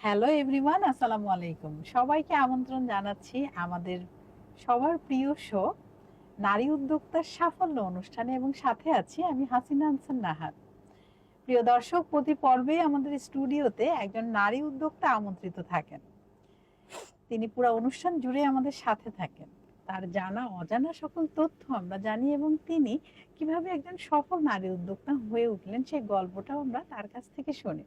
Hello everyone, আসসালামু আলাইকুম। সবাইকে আমন্ত্রণ জানাচ্ছি আমাদের সবার প্রিয় শো নারী উদ্যোক্তার সাফল্য অনুষ্ঠানে, এবং সাথে আছি আমি হাসিনা হাসান নাহার। প্রিয় দর্শক, প্রতি পর্বে আমাদের স্টুডিওতে একজন নারী উদ্যোক্তা আমন্ত্রিত থাকেন। তিনি পুরো অনুষ্ঠান জুড়ে আমাদের সাথে থাকেন। তার জানা অজানা সকল তথ্য আমরা জানি, এবং তিনি কিভাবে একজন সফল নারী উদ্যোক্তা হয়ে উঠলেন সেই গল্পটাও আমরা তার কাছ থেকে শুনি।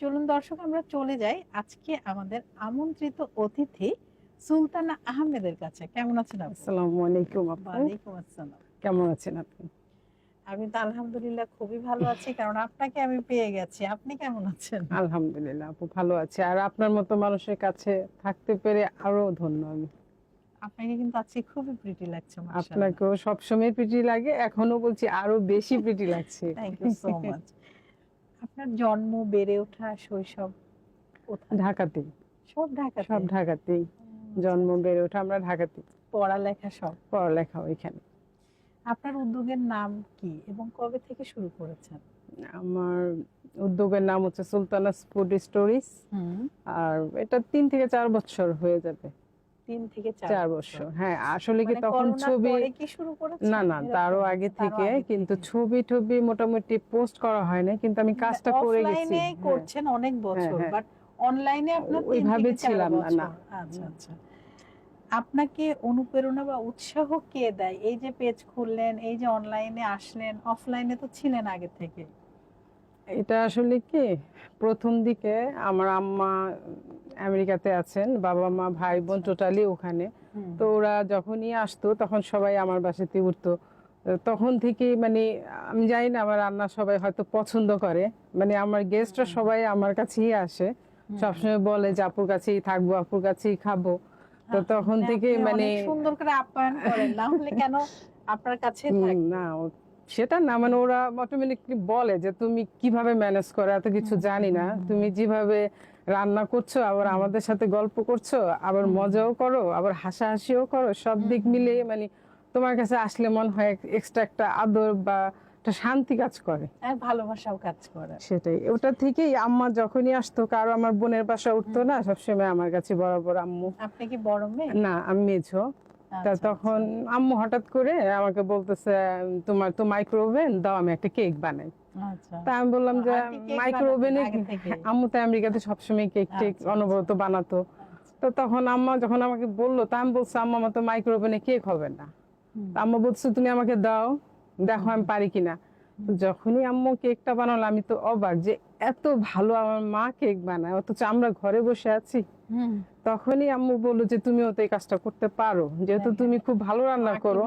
চলুন দর্শক, আমরা চলে যাই আজকে আমাদের আমন্ত্রিত অতিথি সুলতানা আহমেদের কাছে। কেমন আছেন আপনি? আসসালামু আলাইকুম আপু। ওয়ালাইকুম আসসালাম। কেমন আছেন আপনি? আমি তো আলহামদুলিল্লাহ খুবই ভালো আছি, কারণ আপনাকে আমি পেয়ে গেছি। আপনি কেমন আছেন? আলহামদুলিল্লাহ আপু, ভালো আছি। আর আপনার মতো মানুষের কাছে থাকতে পেরে আরো ধন্য আমি। আপনাকে কিন্তু আজকে খুবই প্রিটি লাগছে, মাশাআল্লাহ। আপনাকেও সবসময় প্রিটি লাগে, এখনো বলছি আরো বেশি প্রিটি লাগছে। Thank you so much. আপনার জন্ম, বেড়ে ওঠা, শৈশব কোথায়? ঢাকাতেই। সব ঢাকাতে? সব ঢাকাতেই। জন্ম বেড়ে ওঠা আমরা ঢাকাতেই। পড়ালেখা সব? পড়ালেখা ওইখানে। আপনার উদ্যোগের নাম কি এবং কবে থেকে শুরু করেছেন? আমার উদ্যোগের নাম হচ্ছে সুলতানাস ফুড স্টোরিজ। আর এটা 3 থেকে 4 বছর হয়ে যাবে। 3 থেকে 4 বছর। হ্যাঁ, আসলে কি তখন ছবি কি শুরু করেছেন? না না, তারও আগে থেকে, কিন্তু ছবি টবি মোটামুটি পোস্ট করা হয় না, কিন্তু আমি কাজটা করে গেছি। অফলাইনে করছেন অনেক বছর, বাট অনলাইনে আপনার 3 ওইভাবে থেকে 4 ছিলাম না। বছর। না, আচ্ছা আচ্ছা। আপনাকে অনুপ্রেরণা বা উৎসাহ কে দেয়? এই যে পেজ খুললেন, এই যে অনলাইনে আসলেন, অফলাইনে তো ছিলেন আগে থেকে। এটা আসলে কি, প্রথম দিকে আমার আম্মা আমেরিকাতে আছেন, বাবা মা ভাই বোন টোটালি ওখানে। তো ওরা যখনই আসতো তখন সবাই আমার বাসাতে উঠতো। তখন থেকে মানে আমি জানি না, আমার রান্না সবাই হয়তো পছন্দ করে, মানে আমার গেস্টরা সবাই আমার কাছেই আসে, সবসময় বলে যে আপুর কাছেই থাকবো, আপুর কাছেই খাবো। তো তখন থেকে মানে সুন্দর করে আপ্যায়ন করেন, না হলে কেন আপনার কাছে থাকবে? না সেটা না, মানে ওরা অটোমেটিকলি বলে যে তুমি কিভাবে ম্যানেজ করো, এত কিছু জানি না, তুমি যেভাবে রান্না করছো, আবার আমাদের সাথে গল্প করছো, আবার মজাও করো, আবার হাসাহাসিও করো, সব দিক মিলে মানে তোমার কাছে আসলে মনে হয় এক্সট্রা একটা আদর বা একটা শান্তি কাজ করে, আর ভালোবাসাও কাজ করে। সেটাই। ওটা থেকেই আম্মা যখনই আসতো, কারো আমার বোনের বাসা উঠতো না, সবসময় আমার কাছে বরাবর আম্মু। আপনি কি বড় মেয়ে? না, আমি মেঝো। তা তখন আম্মু হঠাৎ করে আমাকে বলতেছে, তোমার তো মাইক্রো ওভেন দাও, আমি একটা কেক বানাই। তা আমি বললাম যে মাইক্রো ওভেনে, আম্মু তো আমেরিকাতে সবসময় কেক টেক অনবরত বানাতো। তো তখন আম্মা যখন আমাকে বললো, তা আমি বলছি আম্মা, আমার তো মাইক্রো ওভেনে কেক হবে না। আম্মা বলছে তুমি আমাকে দাও, দেখো আমি পারি কিনা। যখনই আম্মু কেকটা বানালো, আমি তো অবাক যে এত ভালো আমার মা কেক বানায়, অথচ আমরা ঘরে বসে আছি। তখনই আম্মু বললো যে তুমিও তো এই কাজটা করতে পারো, যেহেতু তুমি খুব ভালো রান্না করো।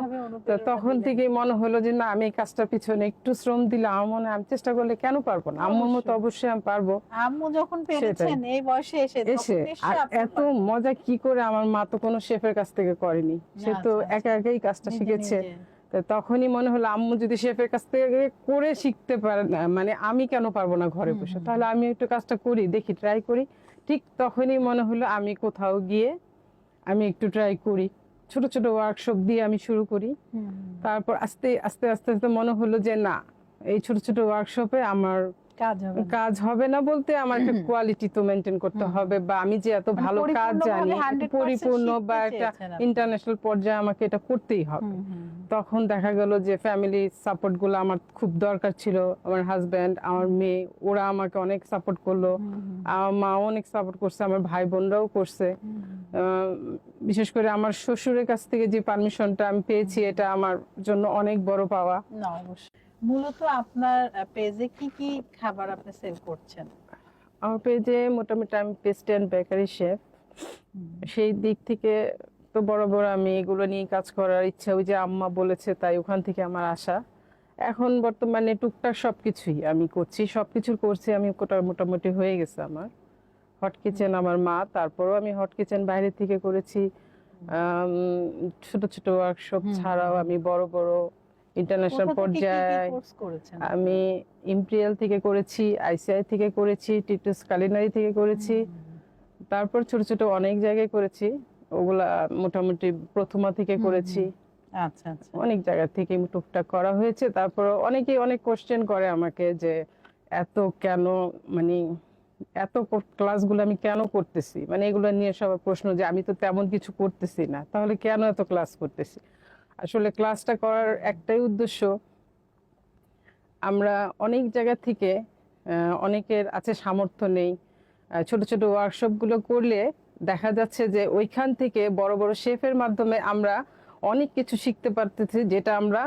তখন থেকে মনে হলো যে না, আমি এই কাজটার পিছনে একটু শ্রম দিলে আমার মনে হয় আমি চেষ্টা করলে কেন পারবো না, আম্মুর মতো অবশ্যই আমি পারবো। আম্মু যখন পেরেছেন এই বয়সে এসে, আর এত মজা কি করে, আমার মা তো কোনো শেফের কাছ থেকে করেনি, সে তো একা একাই কাজটা শিখেছে। তখনই মনে হলো আম্মু যদি শেফের কাছ থেকে করে শিখতে পারে না, মানে আমি কেন পারবো না ঘরে বসে, তাহলে আমি একটু কাজটা করি, দেখি, ট্রাই করি। ঠিক তখনই মনে হলো আমি কোথাও গিয়ে আমি একটু ট্রাই করি, ছোট ছোট ওয়ার্কশপ দিয়ে আমি শুরু করি। তারপর আস্তে আস্তে আস্তে আস্তে মনে হলো যে না, এই ছোট ছোট ওয়ার্কশপে আমার কাজ হবে না, বলতে আমার একটা কোয়ালিটি তো মেনটেন করতে হবে, বা আমি যে এত ভালো কাজ জানি, পরিপূর্ণ বা একটা ইন্টারন্যাশনাল পর্যায়ে আমাকে এটা করতেই হবে। তখন দেখা গেল যে ফ্যামিলি সাপোর্ট গুলো আমার খুব দরকার ছিল। আমার হাজবেন্ড, আমার মেয়ে, ওরা আমাকে অনেক সাপোর্ট করলো, আমার মা অনেক সাপোর্ট করছে, আমার ভাই বোনরাও করছে। বিশেষ করে আমার শ্বশুরের কাছ থেকে যে পারমিশনটা আমি পেয়েছি, এটা আমার জন্য অনেক বড় পাওয়া। না, অবশ্যই। মূলত আপনার পেজে কি কি খাবার আপনি সেল করছেন? আমার পেজে মোটামুটি আমি পেস্ট্রি এন্ড বেকারি শেফ, সেই দিক থেকে তো বড় বড় আমি এগুলো নিয়ে কাজ করার ইচ্ছা, ওই যে আম্মা বলেছে তাই ওখান থেকে আমার আশা। এখন বর্তমানে টুকটাক সবকিছুই আমি করছি, সবকিছুর করছি আমি, মোটামুটি হয়ে গেছে আমার। হট কিচেন আমার মা, তারপরও আমি হট কিচেন বাইরে থেকে করেছি। ছোট ছোট ওয়ার্কশপ ছাড়াও আমি বড় বড় ইন্টারন্যাশনাল পর্যায়ে আমি ইম্পেরিয়াল থেকে করেছি, আইসিআই থেকে করেছি, টিটুস কুলিনারি থেকে করেছি, তারপর ছোট ছোট অনেক জায়গায় করেছি। ওগুলা মোটামুটি প্রথমা থেকে করেছি। আচ্ছা আচ্ছা, অনেক জায়গা থেকে টুকটাক করা হয়েছে। তারপর অনেকেই অনেক কোশ্চেন করে আমাকে যে এত কেন, মানে এত ক্লাসগুলো আমি কেন করতেছি, মানে এগুলো নিয়ে সবার প্রশ্ন যে আমি তো তেমন কিছু করতেছি না, তাহলে কেন এত ক্লাস করতেছি। আসলে ক্লাসটা করার একটাই উদ্দেশ্য, আমরা অনেক জায়গা থেকে অনেকের আছে সামর্থ্য নেই, ছোট ছোট ওয়ার্কশপ গুলো করলে দেখা যাচ্ছে যে ওইখান থেকে বড় বড় শেফের মাধ্যমে আমরা অনেক কিছু শিখতে পারতেছি, যেটা আমরা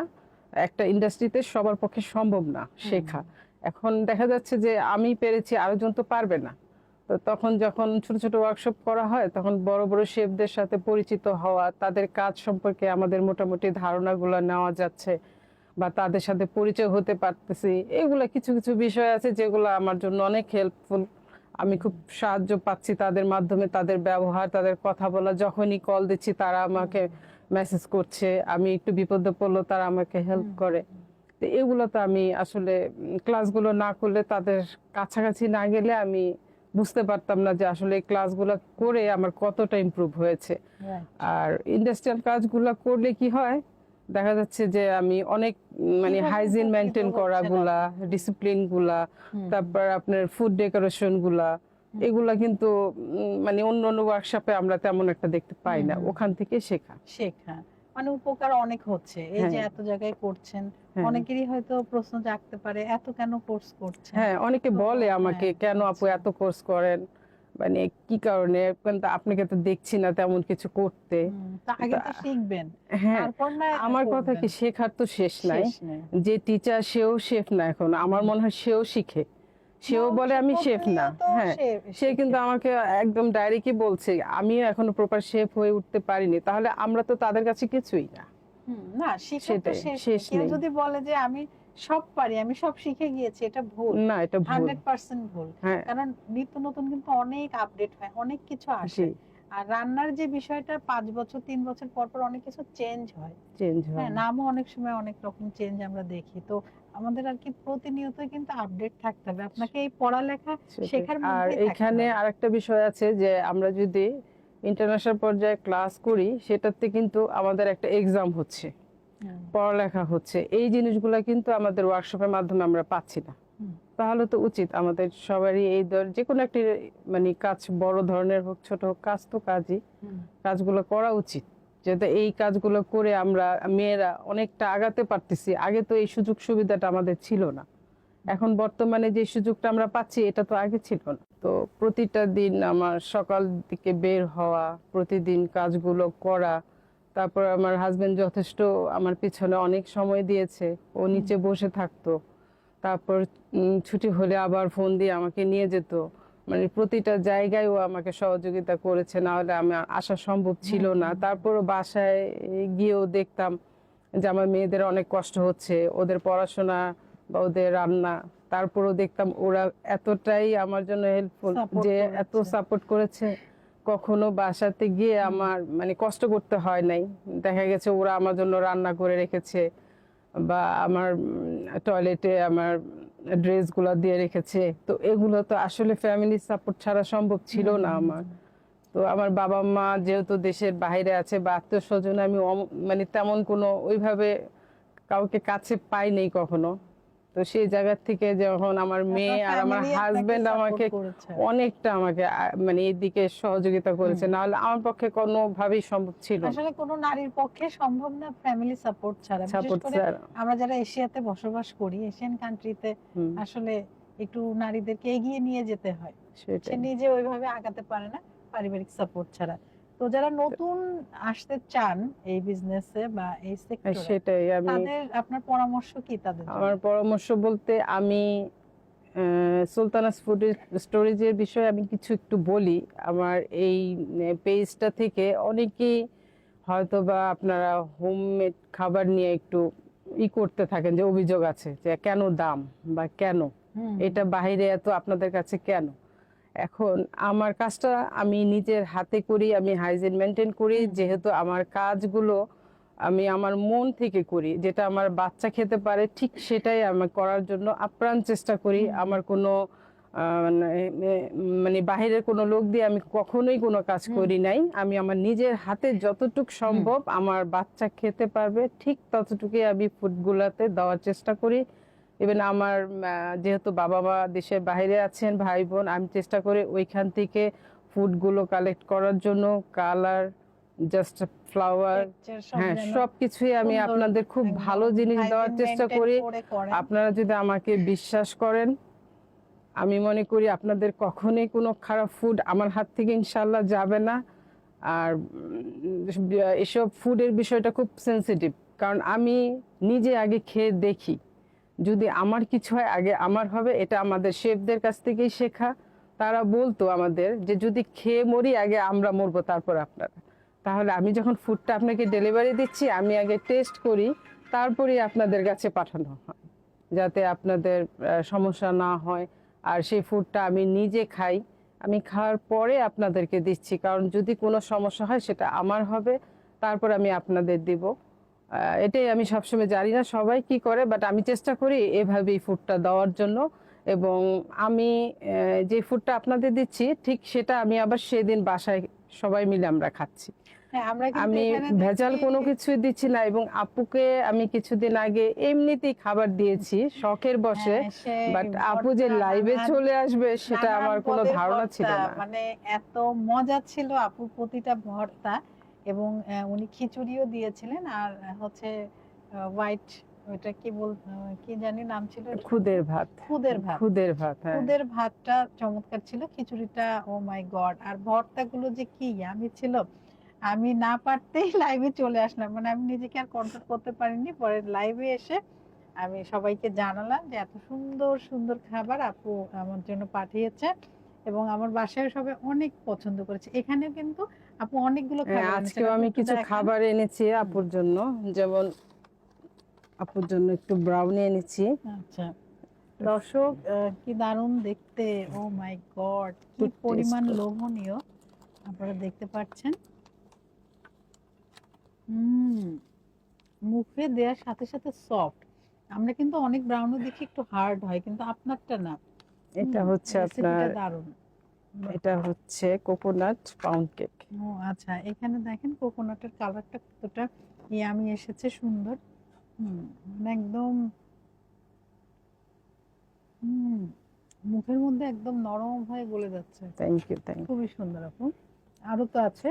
একটা ইন্ডাস্ট্রিতে সবার পক্ষে সম্ভব না শেখা। এখন দেখা যাচ্ছে যে আমি পেরেছি, আরেকজন তো পারবে না। তো তখন যখন ছোট ছোট ওয়ার্কশপ করা হয়, তখন বড় বড় শেফদের সাথে পরিচিত হওয়া, তাদের কাজ সম্পর্কে আমাদের মোটামুটি ধারণাগুলো নেওয়া যাচ্ছে, বা তাদের সাথে পরিচয় হতে পারতেছি। এগুলা কিছু কিছু বিষয় আছে যেগুলো আমার জন্য অনেক হেল্পফুল। আমি খুব সাহায্য পাচ্ছি তাদের মাধ্যমে, তাদের ব্যবহার, তাদের কথা বলা। যখনই কল দিচ্ছি তারা আমাকে মেসেজ করছে, আমি একটু বিপদে পড়লো তারা আমাকে হেল্প করে। তো এগুলো তো আমি আসলে ক্লাসগুলো না করলে, তাদের কাছাকাছি না গেলে আমি বুঝতে পারতাম না যে আসলে এই ক্লাসগুলো করে আমার কতটা ইমপ্রুভ হয়েছে। আর ইন্ডাস্ট্রিয়াল কাজগুলো করলে কি হয়, দেখা যাচ্ছে যে আমি অনেক মানে হাইজিন মেনটেন করাগুলা, ডিসিপ্লিন গুলা, তারপর আপনার ফুড ডেকোরেশন গুলা, এগুলা কিন্তু মানে অন্য অন্য ওয়ার্কশপে আমরা তেমন একটা দেখতে পাই না। ওখান থেকে শেখা মানে উপকার অনেক হচ্ছে। এই যে এত জায়গায় করছেন, অনেকেরই হয়তো প্রশ্ন জাগতে পারে, এত কেন কোর্স করছেন? হ্যাঁ, অনেকে বলে আমাকে, কেন আপু এত কোর্স করেন, মানে কি কারণে? কিন্তু আপনাকে তো দেখছি না তেমন কিছু করতে। আগে তো শিখবেন, হ্যাঁ, তারপর না আমার কথা কি, শেখার তো শেষ নাই। যে টিচার সেও শেফ না এখন, আমার মনে হয় সেও শিখে, সেও বলে আমি শেফ না। হ্যাঁ, সে কিন্তু আমাকে একদম ডাইরেক্টই বলছে আমিও এখনো প্রপার শেফ হয়ে উঠতে পারিনি। তাহলে আমরা তো তাদের কাছে কিছুই না। না, শিখা তো শেষ নেই। কেউ যদি বলে যে আমি সব পারি, আমি সব শিখে গিয়েছি, এটা ভুল। না, এটা ভুল, 100% ভুল। কারণ নিত্য নতুন কিন্তু অনেক আপডেট হয়, অনেক কিছু আসে। আর রান্নার যে বিষয়টা 5 বছর 3 বছর পর পর অনেক কিছু চেঞ্জ হয়। হ্যাঁ, নামও অনেক সময় অনেক রকম চেঞ্জ আমরা দেখি। তো আমাদের আর কি প্রতিনিয়তই কিন্তু আপডেট থাকতে হবে। আপনাকে এই পড়ালেখা শেখার মধ্যেই থাকতে হবে। আর এখানে আরেকটা বিষয় আছে যে আমরা যদি ইন্টারন্যাশনাল পর্যায়ে ক্লাস করি, সেটাতে কিন্তু আমাদের একটা এক্সাম হচ্ছে, পড়ালেখা হচ্ছে। এই জিনিসগুলো কিন্তু আমাদের ওয়ার্কশপের মাধ্যমে আমরা পাচ্ছি না। তাহলে তো উচিত আমাদের সবারই এই যে কোনো একটি মানে কাজ, বড় ধরনের হোক ছোট হোক, কাজ তো কাজই, কাজগুলো করা উচিত, যাতে এই কাজগুলো করে আমরা মেয়েরা অনেকটা আগাতে পারতেছি। আগে তো এই সুযোগ সুবিধাটা আমাদের ছিল না, এখন বর্তমানে যে সুযোগটা আমরা পাচ্ছি এটা তো আগে ছিল না। তো প্রতিটা দিন আমার সকাল দিকে বের হওয়া, প্রতিদিন কাজগুলো করা, তারপর আমার হাজবেন্ড যথেষ্ট আমার পিছনে অনেক সময় দিয়েছে, ও নিচে বসে থাকতো, তারপর ছুটি হলে আবার ফোন দিয়ে আমাকে নিয়ে যেত, মানে প্রতিটা জায়গায় ও আমাকে সহযোগিতা করেছে, না হলে আমার আসা সম্ভব ছিল না। তারপর বাসায় গিয়েও দেখতাম যে আমার মেয়েদের অনেক কষ্ট হচ্ছে, ওদের পড়াশোনা বা ওদের রান্না, তারপরও দেখতাম ওরা এতটাই আমার জন্য হেল্পফুল, যে এত সাপোর্ট করেছে। কখনো বাসাতে গিয়ে আমার মানে কষ্ট করতে হয় নাই। দেখা গেছে ওরা আমার জন্য রান্না করে রেখেছে, বা আমার টয়লেটে আমার ড্রেসগুলো দিয়ে রেখেছে। তো এগুলো তো আসলে ফ্যামিলি সাপোর্ট ছাড়া সম্ভব ছিল না আমার। তো আমার বাবা মা যেহেতু দেশের বাইরে আছে, বা আত্মীয় স্বজন আমি মানে তেমন কোনো ওইভাবে কাউকে কাছে পাই নেই কখনো। তো সেই জায়গা থেকে যখন আমার মেয়ে আর আমার হাজবেন্ড আমাকে অনেকটা আমাকে মানে এইদিকে সহযোগিতা করেছে, না হলে আমার পক্ষে কোনোভাবেই সম্ভব ছিল না। আসলে কোনো নারীর পক্ষে সম্ভব না ফ্যামিলি সাপোর্ট ছাড়া। বিশেষ করে আমরা যারা এশিয়াতে বসবাস করি, এশিয়ান কান্ট্রিতে আসলে একটু নারীদেরকে এগিয়ে নিয়ে যেতে হয়, সে নিজে ওইভাবে আগাতে পারে না পারিবারিক সাপোর্ট ছাড়া। তো যারা নতুন আসতে চান এই বিজনেসে বা এই সেক্টরে, সেটাই তাদের আপনার পরামর্শ কি? তাদের আমার পরামর্শ বলতে, আমি সুলতানাস ফুড স্টোরেজের বিষয়ে আমি কিছু একটু বলি। আমার এই পেজটা থেকে অনেকেই হয়তো বা আপনারা হোমমেড খাবার নিয়ে একটু করতে থাকেন, যে অভিযোগ আছে যে কেন দাম, বা কেন এটা বাইরে এত আপনাদের কাছে কেন। এখন আমার কাজটা আমি নিজের হাতে করি, আমি হাইজিন মেনটেন করি, যেহেতু আমার কাজগুলো আমি আমার মন থেকে করি, যেটা আমার বাচ্চা খেতে পারে ঠিক সেটাই আমি করার জন্য আপ্রাণ চেষ্টা করি। আমার কোনো মানে বাহিরের কোনো লোক দিয়ে আমি কখনোই কোনো কাজ করি নাই। আমি আমার নিজের হাতে যতটুক সম্ভব আমার বাচ্চা খেতে পারবে ঠিক ততটুকুই আমি ফুডগুলাতে দেওয়ার চেষ্টা করি, ইভেন আমার যেহেতু বাবা মা দেশের বাইরে আছেন, ভাই বোন, আমি চেষ্টা করি ওইখান থেকে ফুডগুলো কালেক্ট করার জন্য, কালার, জাস্ট ফ্লাওয়ার, Texture সব হ্যাঁ যেন সবকিছুই আমি সুন্দর, আপনাদের খুব একদম ভালো জিনিস দেওয়ার hygiene চেষ্টা maintain করি। করে করেন। আপনারা যদি আমাকে বিশ্বাস করেন, আমি মনে করি আপনাদের কখনোই কোনো খারাপ ফুড আমার হাত থেকে ইনশাল্লাহ যাবে না। আর এসব ফুডের বিষয়টা খুব সেনসিটিভ, কারণ আমি নিজে আগে খেয়ে দেখি, যদি আমার কিছু হয় আগে আমার হবে। এটা আমাদের শেফদের কাছ থেকেই শেখা। তারা বলতো আমাদের যে যদি খেয়ে মরি আগে আমরা মরবো, তারপর আপনারা। তাহলে আমি যখন ফুডটা আপনাকে ডেলিভারি দিচ্ছি, আমি আগে টেস্ট করি, তারপরেই আপনাদের কাছে পাঠানো হয়, যাতে আপনাদের সমস্যা না হয়। আর সেই ফুডটা আমি নিজে খাই, আমি খাওয়ার পরে আপনাদেরকে দিচ্ছি, কারণ যদি কোনো সমস্যা হয় সেটা আমার হবে, তারপর আমি আপনাদের দিব। এটাই আমি সবসময়, জানি না সবাই কি করে, বাট আমি চেষ্টা করি এভাবেই ফুডটা দেওয়ার জন্য। এবং আমি যে ফুডটা আপনাদের দিচ্ছি ঠিক সেটা আমি আবার সেদিন বাসায় সবাই মিলে আমরা খাচ্ছি। হ্যাঁ, আমরা কিন্তু আমি এখানে ভেজাল দেখছি কোনো কিছুই দিচ্ছি না। এবং আপুকে আমি কিছুদিন আগে এমনিতেই খাবার দিয়েছি শখের বসে, হ্যাঁ, সে বাট আপু যে ভর্তা, লাইভে নানান চলে আসবে সেটা নানান আমার কোনো পদের ধারণা ছিল ভর্তা, না। মানে এত মজা ছিল আপুর প্রতিটা ভর্তা। এবং উনি খিচুড়িও দিয়েছিলেন, আর হচ্ছে হোয়াইট, ওইটা কি জানি নাম ছিল, খুদের ভাত, খুদের ভাত। খুদের ভাত, হ্যাঁ। খুদের ভাতটা চমৎকার ছিল, খিচুড়িটা ও মাই গড, আর ভর্তাগুলো যে কি ইয়ামি ছিল। আমি না পারতেই লাইভে চলে আসলাম, মানে আমি নিজেকে আর কন্ট্রোল করতে পারিনি। পরে লাইভে এসে আমি সবাইকে জানালাম যে এত সুন্দর সুন্দর খাবার আপু আমার জন্য পাঠিয়েছে, এবং আমার বাসায় সবাই অনেক পছন্দ করেছে। এখানে কিন্তু আপু অনেকগুলো হ্যাঁ, খাবার এনেছেন, আজকেও আপনি আমি একটু কিছু দেখান। খাবার এনেছি আপুর জন্য, যেমন আপুর জন্য একটু ব্রাউনি এনেছি। আচ্ছা দর্শক, কি দারুণ দেখতে, ও মাই গড, কি একটু পরিমাণ taste করো। লোভনীয়, আপনারা দেখতে পাচ্ছেন। হুম, মুখে দেওয়ার সাথে সাথে সফট। আমরা কিন্তু অনেক ব্রাউনি দেখি একটু হার্ড হয়, কিন্তু আপনারটা না। এটা হচ্ছে আপনার, রেসিপিটা দারুণ। এটা হচ্ছে কোকোনাট পাউন্ড কেক। ও আচ্ছা, এখানে দেখেন কোকোনাটের কালারটা কতটা ইয়ামি এসেছে, সুন্দর। মানে একদম হুম মুখের মধ্যে একদম নরম হয়ে গলে যাচ্ছে। Thank you, thank you. খুবই সুন্দর আপু। আরো তো আছে,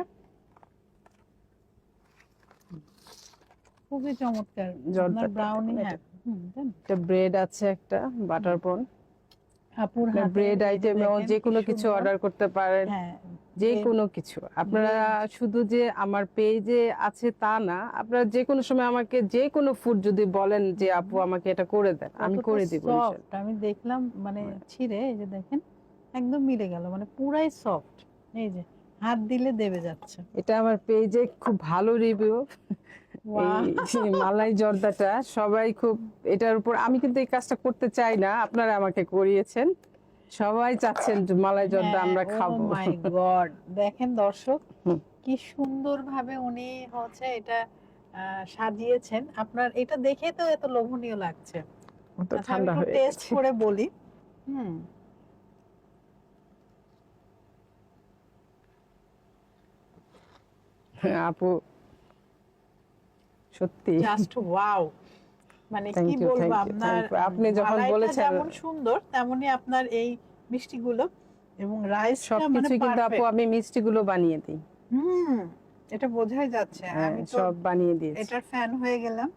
খুবই চমৎকার আপনার জর্দা ব্রাউনি। এটা, হ্যাঁ, দেন। এটা ব্রেড আছে, একটা বাটার পন। আপুর হাতে ব্রেড এই যে আইটেমেও দেখেন যে কি কোনো কিছু সুন্দর। অর্ডার করতে পারেন, হ্যাঁ, যে bread, কোনো কিছু। আপনারা শুধু যে আমার পেজে আছে তা না, আপনারা যে কোনো সময় আমাকে যে কোনো ফুড যদি বলেন যে আপু আমাকে এটা করে দেন, আমি কতটা করে দিব ইনশাআল্লাহ। সফট আমি দেখলাম, মানে ছিঁড়ে এই যে দেখেন একদম মিলে গেল, মানে পুরাই সফট। এই যে হাত দিলে দেবে যাচ্ছে। এটা আমার পেজে খুব ভালো রিভিউ। ওয়াও, এই মালাই জর্দাটা সবাই খুব, এটার উপর আমি কিন্তু এই কাজটা করতে চাই না, আপনারা আমাকে করিয়েছেন। সবাই চাচ্ছেন যে মালাই জর্দা আমরা ও খাবো। মাই গড, দেখেন দর্শক হুম। কি সুন্দরভাবে উনি হচ্ছে এটা সাজিয়েছেন। আপনার এটা দেখে তো এত লোভনীয় লাগছে। তো আচ্ছা, আমি ঠান্ডা একটু হয়ে টেস্ট গেছে। করে বলি। হুম আপু সত্যি জাস্ট ওয়াও, মানে Thank কি you, বলবো, thank you, আপনার thank you. আপনি যখন মালাইটা বলেছেন, যেমন সুন্দর তেমনি আপনার এই মিষ্টিগুলো এবং রাইসটা মানে সবকিছু কিন্তু আপু পারফেক্ট। আমি মিষ্টিগুলো বানিয়ে দিই। হুম, এটা বোঝাই যাচ্ছে। হ্যাঁ, আমি তো সব বানিয়ে দিয়েছি। এটার ফ্যান হয়ে গেলাম।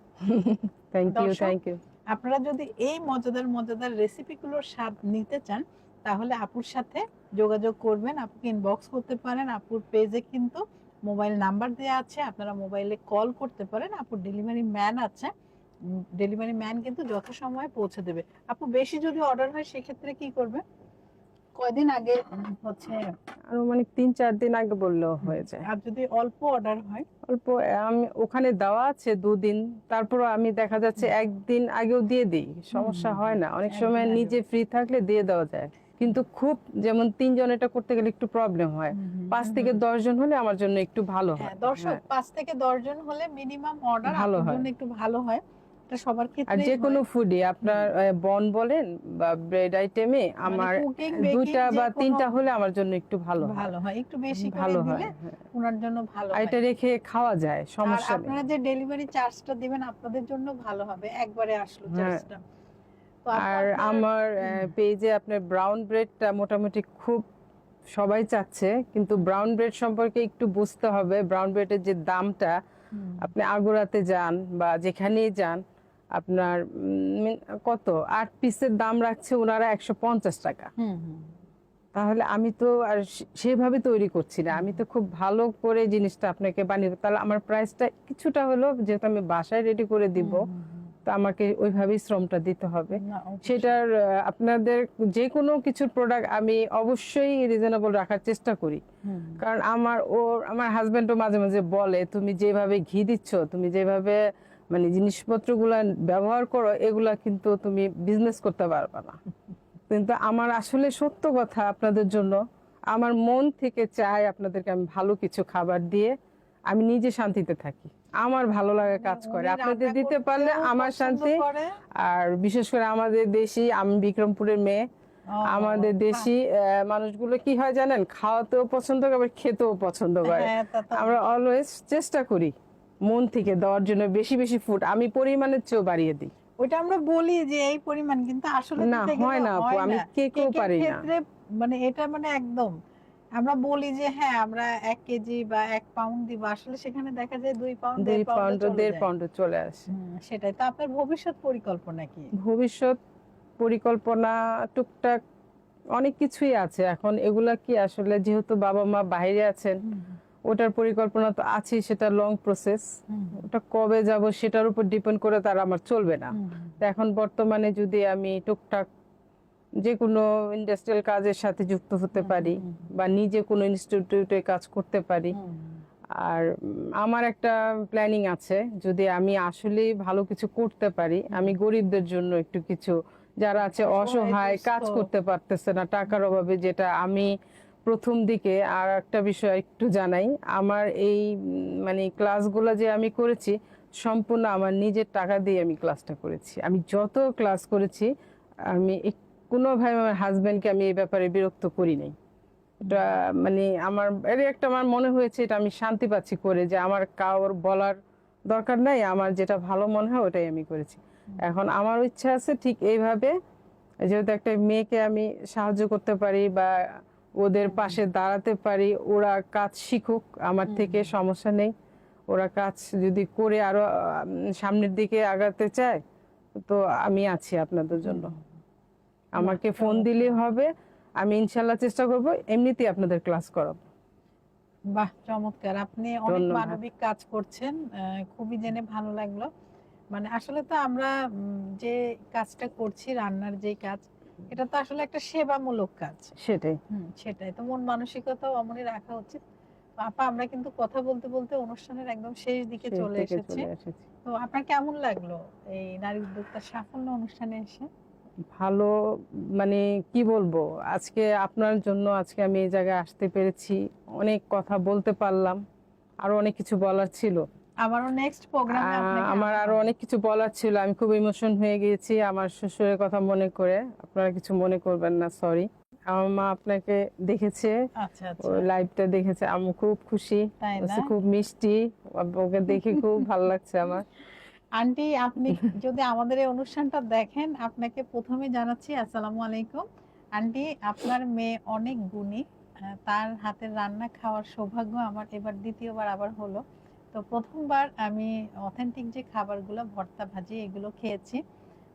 থ্যাংক ইউ, দর্শক, থ্যাংক ইউ। আপনারা যদি এই মজাদার মজাদার রেসিপিগুলোর স্বাদ নিতে চান, তাহলে আপুর সাথে যোগাযোগ করবেন, আপুকে ইনবক্স করতে পারেন। আপুর পেজে কিন্তু মোবাইল নাম্বার দেওয়া আছে, আপনারা মোবাইলে কল করতে পারেন। আপুর ডেলিভারি ম্যান আছে, ডেলিভারি ম্যান কিন্তু যথাসময়ে পৌঁছে দেবে। আপু বেশি যদি অর্ডার হয় সেক্ষেত্রে কি করবে? কয়দিন আগে হচ্ছে, আর মানে 3-4 দিন আগে বললেও হয়ে যায়। আর যদি অল্প অর্ডার হয়? অল্প, আমি ওখানে দেওয়া আছে 2 দিন, তারপর আমি দেখা যাচ্ছে একদিন আগেও দিয়ে দিই, সমস্যা হয় না। অনেক একদিন সময় আগেও। নিজে ফ্রি থাকলে দিয়ে দেওয়া যায়, কিন্তু খুব যেমন 3 জন এটা করতে গেলে একটু প্রবলেম হয়। 5 থেকে 10 জন হলে আমার জন্য একটু ভালো হয়। হ্যাঁ দর্শক, 5 থেকে 10 জন হলে মিনিমাম অর্ডার ভালো আপনার হয়। জন্য একটু ভালো হয়। এটা সবার আর ক্ষেত্রেই যে কোনো হয়। ফুডে আপনার বন বলেন বা ব্রেড আইটেমে আমার কুকিং বেকিং 2টা বা যে কোনো 3টা হলে আমার জন্য একটু ভালো হয়। ভালো হয়, একটু বেশি করে ভালো দিলে হয়, হ্যাঁ। ওনার জন্য ভালো আর হয়। এটা রেখে খাওয়া যায়, আর সমস্যা নেই। আপনারা যে ডেলিভারি চার্জটা দিবেন আপনাদের জন্য ভালো হবে, একবারে আসলো হ্যাঁ। চার্জটা। তো আপু আর আপনার আমার হুম, পেজে আপনার ব্রাউন ব্রেডটা মোটামুটি খুব সবাই চাচ্ছে, কিন্তু ব্রাউন ব্রেড সম্পর্কে একটু বুঝতে হবে। ব্রাউন ব্রেডের যে দামটা, হুম, আপনি আগুরাতে যান বা যেখানেই যান, আপনার কত 8 পিসের দাম রাখছে ওনারা 150 টাকা। হুম, হুম, তাহলে আমি তো আর সেভাবে তৈরি করছি না, আমি হুম, তো খুব ভালো করে জিনিসটা আপনাকে বানিয়ে দেবো। তাহলে আমার প্রাইসটা কিছুটা হলো, যেহেতু আমি বাসায় রেডি করে দিব, হুম, হুম, হুম। তো আমাকে ওইভাবেই শ্রমটা দিতে হবে। না অবশ্যই। সেটার আপনাদের যে কোনো কিছুর প্রোডাক্ট আমি অবশ্যই রিজনেবল রাখার চেষ্টা করি। হুম, কারণ আমার হাজবেন্ডও মাঝে মাঝে বলে, তুমি যেভাবে ঘি দিচ্ছ, তুমি যেভাবে মানে জিনিসপত্রগুলা ব্যবহার করো, এগুলা কিন্তু তুমি বিজনেস করতে পারবে না। কিন্তু আমার আসলে সত্য কথা, আপনাদের জন্য আমার মন থেকে চাই আপনাদেরকে আমি ভালো কিছু খাবার দিয়ে আমি নিজে শান্তিতে থাকি, আমার ভালো লাগা মানে কাজ করে, উনি আপনাদের রান্না দিতে পারলে করতেও আমার পছন্দ শান্তি। করে। আর বিশেষ করে আমাদের দেশি, আমি বিক্রমপুরের মেয়ে, ও আমাদের হ্যাঁ, দেশি মানুষগুলো কি হয় জানেন, খাওয়াতেও পছন্দ করে আবার খেতেও পছন্দ করে। হ্যাঁ, তা তো আমরা অবশ্যই। অলওয়েজ চেষ্টা করি মন থেকে দেওয়ার জন্য, বেশি বেশি ফুড আমি পরিমাণের চেয়েও বাড়িয়ে দিই। ওইটা আমরা বলি যে এই পরিমাণ, কিন্তু আসলে না দিতে গেলে হয় না আপু, হয় আমি না। কেকেও কেকের পারি না। ক্ষেত্রে মানে এটা মানে একদম আমরা বলি যে হ্যাঁ আমরা 1 কেজি বা 1 পাউন্ড দিব, আসলে সেখানে দেখা যায় 2 পাউন্ড 2 পাউন্ড চলে দেড় যায়। পাউন্ড চলে আসে। সেটাই তো আপনার ভবিষ্যৎ পরিকল্পনা কি? ভবিষ্যৎ পরিকল্পনা টুকটাক অনেক কিছুই আছে। এখন এগুলা কি আসলে, যেহেতু বাবা মা বাইরে আছেন, হুম, ওটার পরিকল্পনা তো আছেই, সেটা লং প্রসেস। হুম, ওটা কবে যাব সেটার উপর ডিপেন্ড করে তার আমার চলবে না। হুম, তো এখন বর্তমানে যদি আমি টুকটাক যে কোনো ইন্ডাস্ট্রিয়াল কাজের সাথে যুক্ত হতে হুম, পারি, হুম, বা নিজে কোনো ইনস্টিটিউটে কাজ করতে পারি। হুম, আর আমার একটা প্ল্যানিং আছে, যদি আমি আসলেই ভালো কিছু করতে পারি, হুম, আমি গরিবদের জন্য একটু কিছু, যারা আছে অসহায় অসহায়, দুস্থ। কাজ করতে পারতেছে না টাকার হুম, অভাবে, যেটা আমি প্রথম দিকে। আর একটা বিষয় একটু জানাই, আমার এই মানে ক্লাসগুলো যে আমি করেছি, সম্পূর্ণ আমার নিজের টাকা দিয়ে আমি ক্লাসটা করেছি। আমি যত ক্লাস করেছি, আমি কোনোভাবে আমার হাজবেন্ডকে আমি এই ব্যাপারে বিরক্ত করি নাই। এটা মানে আমার একটা আমার মনে হয়েছে, এটা আমি শান্তি পাচ্ছি করে, যে আমার কারোর বলার দরকার নাই, আমার যেটা ভালো মনে হয় ওটাই আমি করেছি। এখন আমার ইচ্ছা আছে ঠিক এইভাবে, যেহেতু একটা মেয়েকে আমি সাহায্য করতে পারি বা ওদের পাশে দাঁড়াতে পারি, ওরা কাজ শিখুক আমার থেকে, সমস্যা নেই। ওরা কাজ যদি করে আরো সামনের দিকে আগাতে চায়, তো আমি আছি আপনাদের জন্য। বাহ আমাকে ফোন দিলে চমৎকার! হবে, আমি ইনশাল্লাহ চেষ্টা করব এমনিতেই আপনাদের ক্লাস করাবো। বাহ চমৎকার! আপনি অনেক ধন্যবাদ। মানবিক কাজ করছেন। খুবই জেনে ভালো লাগলো। মানে আসলে তো আমরা যে কাজটা করছি, রান্নার যেই কাজ, এটা তো আসলে একটা সেবামূলক কাজ। সেটাই। সেটাই। তো মন মানসিকতাও অমনই রাখা উচিত। তো আপা আমরা কিন্তু কথা বলতে, বলতে অনুষ্ঠানের একদম শেষ দিকে শেষ চলে দিকে এসেছি। চলে এসেছি। তো আপনার কেমন লাগলো এই নারী উদ্যোক্তার সাফল্য অনুষ্ঠানে এসে? ভালো, মানে কি বলবো, আজকে আপনার জন্য আজকে আমি এই জায়গায় আসতে পেরেছি, অনেক কথা বলতে পারলাম। আরো অনেক কিছু বলার ছিল। আমারও নেক্সট প্রোগ্রামে আপনাকে আমার আনা আরো হবে। অনেক কিছু বলার ছিল, আমি খুব ইমোশন হয়ে গিয়েছি আমার শ্বশুরের কথা মনে করে। আপনারা কিছু মনে করবেন না, সরি। আমার মা আপনাকে দেখেছে, আচ্ছা, ওই আচ্ছা। লাইভটা দেখেছে, আমি খুব খুশি। তাই না? বলছে খুব মিষ্টি, ওকে দেখে খুব ভালো লাগছে আমার। আন্টি আপনি যদি আমাদের এই অনুষ্ঠানটা দেখেন, আপনাকে ১ম এ জানাচ্ছি আসসালামু আলাইকুম। আন্টি আপনার মেয়ে অনেক গুণী। তার হাতের রান্না খাওয়ার সৌভাগ্য আমার এবার ২য় বার আবার হলো। তো ১ম বার আমি অথেন্টিক যে খাবারগুলো ভর্তা ভাজি এগুলো খেয়েছি।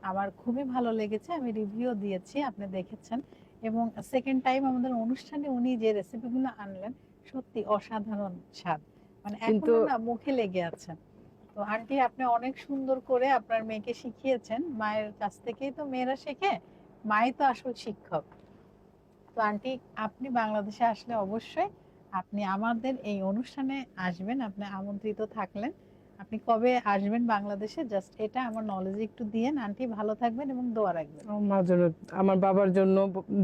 আমার খুবই ভালো লেগেছে। আমি রিভিউ দিয়েছি, আপনি দেখেছেন। এবং 2nd টাইম আমাদের অনুষ্ঠানে উনি যে রেসিপিগুলো আনলেন, সত্যি অসাধারণ স্বাদ। মানে কিন্তু এখনো না মুখে লেগে আছে। তো আন্টি আপনি অনেক সুন্দর করে আপনার মেয়েকে শিখিয়েছেন। মায়ের কাছ থেকেই তো মেয়েরা শেখে। মাই তো আসল শিক্ষক। তো আন্টি আপনি বাংলাদেশে আসলে অবশ্যই আপনি আমাদের এই অনুষ্ঠানে আসবেন। আপনি আমন্ত্রিত থাকলেন। আপনি কবে আসবেন বাংলাদেশে জাস্ট এটা আমার নলেজে একটু দিয়েন। আন্টি ভালো থাকবেন এবং দোয়া রাখবেন। আমার মার জন্য, আমার বাবার জন্য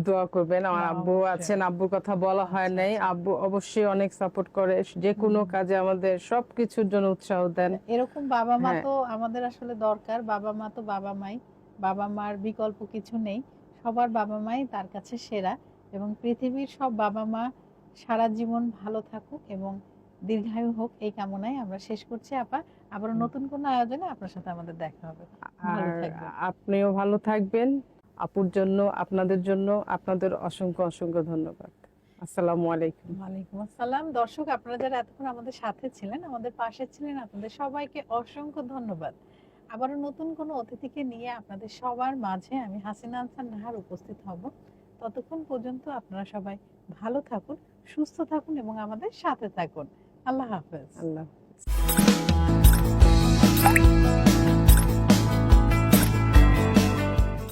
দোয়া করবেন। আমার না আব্বু অবশ্যই। আছেন, আব্বুর কথা বলা হয় আচ্ছা, নাই। আচ্ছা। আব্বু অবশ্যই অনেক সাপোর্ট করে, যে কোনো হুম। কাজে আমাদের সবকিছুর জন্য উৎসাহ দেন। এরকম বাবা-মা হ্যাঁ, তো আমাদের আসলে দরকার। বাবা-মা তো বাবা-মাই। বাবা-মার বিকল্প কিছু নেই। সবার বাবা-মাই তার কাছে সেরা এবং পৃথিবীর সব বাবা-মা সারা জীবন ভালো থাকুক এবং দীর্ঘায়ু হোক এই কামনায় আমরা শেষ করছি আপা। আবার নতুন কোনো আয়োজনে আপনার সাথে আমাদের দেখা হবে। ভালো আর থাকবেন। আপনিও ভালো থাকবেন। আপুর জন্য, আপনাদের জন্য, আপনাদের অসংখ্য অসংখ্য ধন্যবাদ। আসসালামু আলাইকুম। ওয়ালাইকুম আসসালাম। দর্শক, আপনারা যারা এতক্ষণ আমাদের সাথে ছিলেন, আমাদের পাশে ছিলেন, আপনাদের সবাইকে অসংখ্য ধন্যবাদ। আবারও নতুন কোনো অতিথিকে নিয়ে আপনাদের সবার মাঝে আমি হাসিনা আনসার নাহার উপস্থিত হব। ততক্ষণ পর্যন্ত আপনারা সবাই ভালো থাকুন, সুস্থ থাকুন এবং আমাদের সাথে থাকুন। আল্লাহ হাফেজ। আল্লাহ হাফেজ।